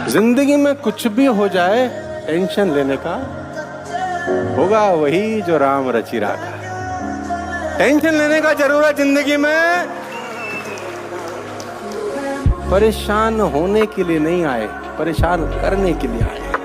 जिंदगी में कुछ भी हो जाए, टेंशन लेने का होगा वही जो राम रचि राखा। टेंशन लेने का जरूरत जिंदगी में परेशान होने के लिए नहीं आए, परेशान करने के लिए आए।